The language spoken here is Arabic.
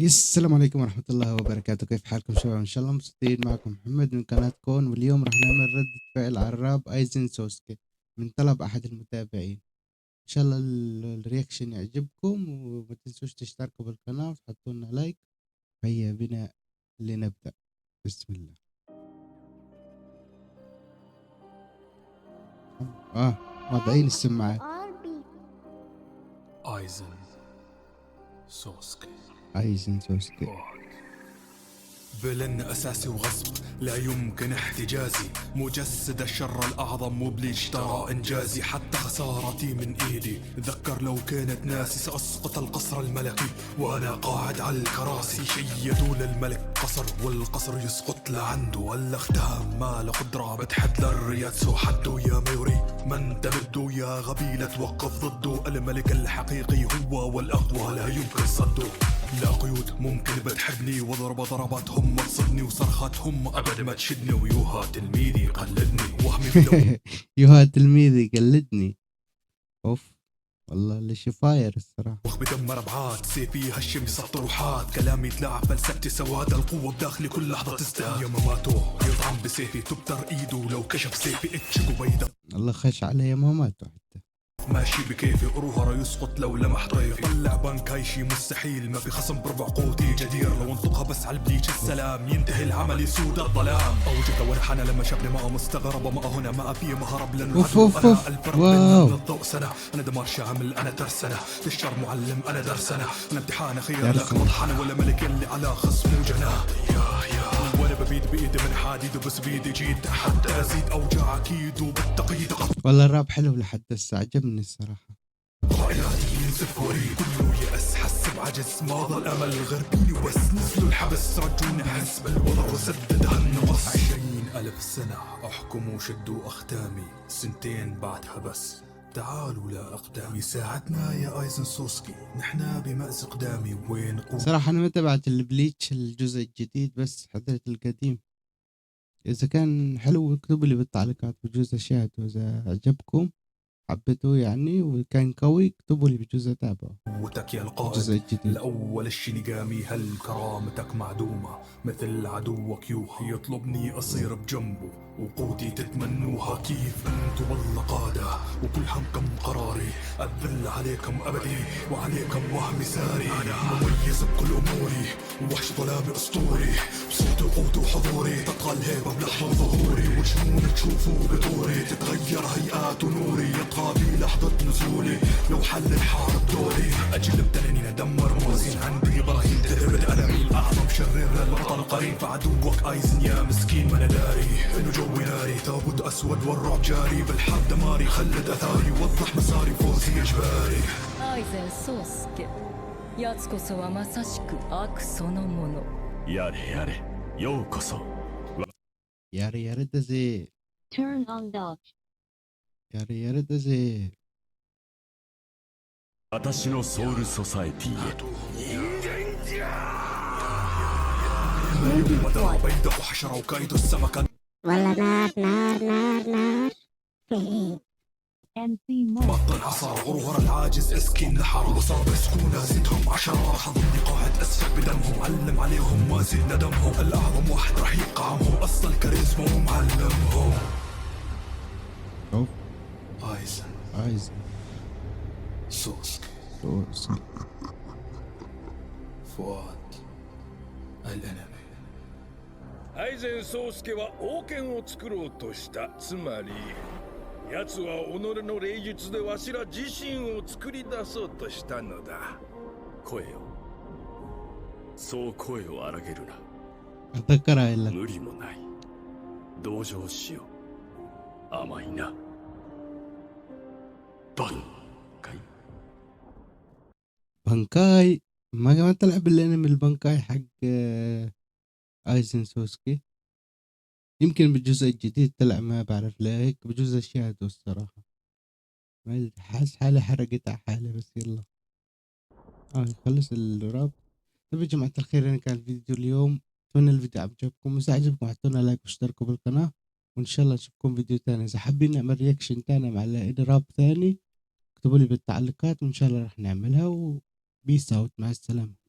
السلام عليكم ورحمة الله وبركاته. كيف حالكم شباب؟ إن شاء الله مبسوطين. معكم محمد من قناة كون، واليوم راح نعمل ردة فعل على الراب ايزن سوسكي من طلب أحد المتابعين. إن شاء الله الرياكشن يعجبكم، وما تنسوش تشتركوا بالقناة وتحطوا لنا لايك. هيا بنا لنبدأ. بسم الله. وضعين السماعات. ايزن سوسكي. ايزن سوسكي فيلن أساسي وغصب لا يمكن احتجازي، مجسد الشر الأعظم وبليش ترى إنجازي، حتى خسارتي من إيدي ذكر لو كانت ناسي، سأسقط القصر الملكي وأنا قاعد على الكراسي، شيدوا للملك قصر والقصر يسقط لعنده، ولا اختام ما له قدرة بتحد للرياتسو حده، يا ميوري من تمده يا غبي لا توقف ضده، الملك الحقيقي هو والأقوى لا يمكن صده، لا قيود ممكن بتحدني، وضرب ضرباتهم ما تصدني، وصرخاتهم ابد ما تشدني، ويوها تلميذي قلدني وهمي بدو يوها تلميذي قلدني. اوف والله اللي فاير الصراحة. وخ بدمر ابعاد، سيفي هشم يسقط روحات، كلامي يتلاعب فلسفتي سواد، القوة بداخلي كل لحظة تزداد، يا مماته يطعم بسيفي تبتر ايده لو كشف سيفي اتشق بيضة، الله خش على ماماته حتى. ماشي بكيفي قروها يسقط لو لمح طيفي، طلع بنكاي شي مستحيل، ما في خصم بربع قوتي جدير، لو انطقها بس على البليتش السلام ينتهي العمل يسود الظلام، اوجد ورحنا لما شافني ما مستغرب، ما هنا ما في مهرب للعدو، انا الفرق بين الضوء سنة، انا دمار شامل انا ترسنة، للشر معلم انا درسنة، انا امتحان خير لك مطحنة، ولا ملك اللي على خصم وجناه، وانا ببيد بايدي من حديد، وبس بيدي جيت حتى ازيد اوجاع اكيد وبالتقييد. والله الراب حلو لحد هسه، عجبني الصراحة. قائلاتي ينزف وري كله يأس، حس بعجز ما ظل امل غربيني، وبس نزلوا الحبس رجوني احس بالوضع وسددها النقص، 20,000 سنة احكم وشدوا اختامي، سنتين بعدها بس تعالوا لا اقدامي، ساعدنا يا ايزن سوسكي نحنا بمأزق دامي، وين قوة. صراحة أنا ما تبعت البليتش الجزء الجديد، بس حضرت القديم. إذا كان حلو اكتبوا لي بالتعليقات بجوز أشاهده، إذا عجبكم حبيتوه يعني وكان قوي اكتبوا لي بجوز أتابعه قوتك يا القائد الجزء الجديد. الأول الشينيغامي، هل كرامتك معدومة مثل عدوك يوها، يطلبني أصير بجنبه وقوتي تتمنوها، كيف أنتم والله قادة وكل همكم قراري، أذل عليكم أبدي وعليكم وهمي ساري، مميز بكل أموري ووحش ظلامي أسطوري، بصوتي وقوتي وحضوري تطغى الهيبة بلحظة ظهوري، والجنون تشوفوا بطوري تتغير هيئات ونوري، يطغى بلحظة نزولي لو حل الحارب دوري، أجل بتنين أدمر موازين عندي براهين تهبد ألمي، الأعظم شرير للبطل قرين، فعدوك أيزن يا مسكين ما أنا داري إنه جوي ناري، تابوت أسود والرعب جاري، بالحرب دماري خلد أثاري، وضح مساري فوزي إجباري. アイゼン宗介、やつこそはまさしく悪そのもの。やれやれ、ようこそ。ياري يا رد زي Turn on dodge. ياري يا رد زي 私のソウルソサエティへ。 وذا بيضة وحشرة وكيد السمكة، ولا نار نار نار نار. MC Mo. بطل عصار غرور العاجز اسكين نحر، وصار بسكونة زدهم 10، راح اظني قاعد اسفك بدمهم، علم عليهم ما زدنا دمهم، الاعظم واحد راح يبقى عمهم، اصل الكاريزما ومعلمهم. أوف ايزن ايزن سوسكي سوسكي فؤاد الانمي. アイゼン宗介は王権を作ろうとした。つまり奴は己の霊術でわしら自身を作り出そうとしたのだ。声よ。そう声を荒げるな。 أتذكر إلا 無理もない。同情しよう。甘いな。バンカイ。 بانكاي. ما تلعب الانمي البانكاي حق ايزن سوسكي، يمكن بالجزء الجديد طلع ما بعرف ليك، بجوز اشاهده الصراحة. ما أدري، حاس حالي حرقت على حالي، بس يلا خلص الراب. طيب يا جماعة الخير، أنا كان الفيديو اليوم، أتمنى الفيديو عجبكم، وإذا عجبكم اعطونا لايك واشتركوا بالقناة، وإن شاء الله نشوفكم فيديو تاني. إذا حابين نعمل رياكشن تاني مع راب ثاني اكتبوا لي بالتعليقات، وإن شاء الله راح نعملها. وبيس أوت، مع السلامة.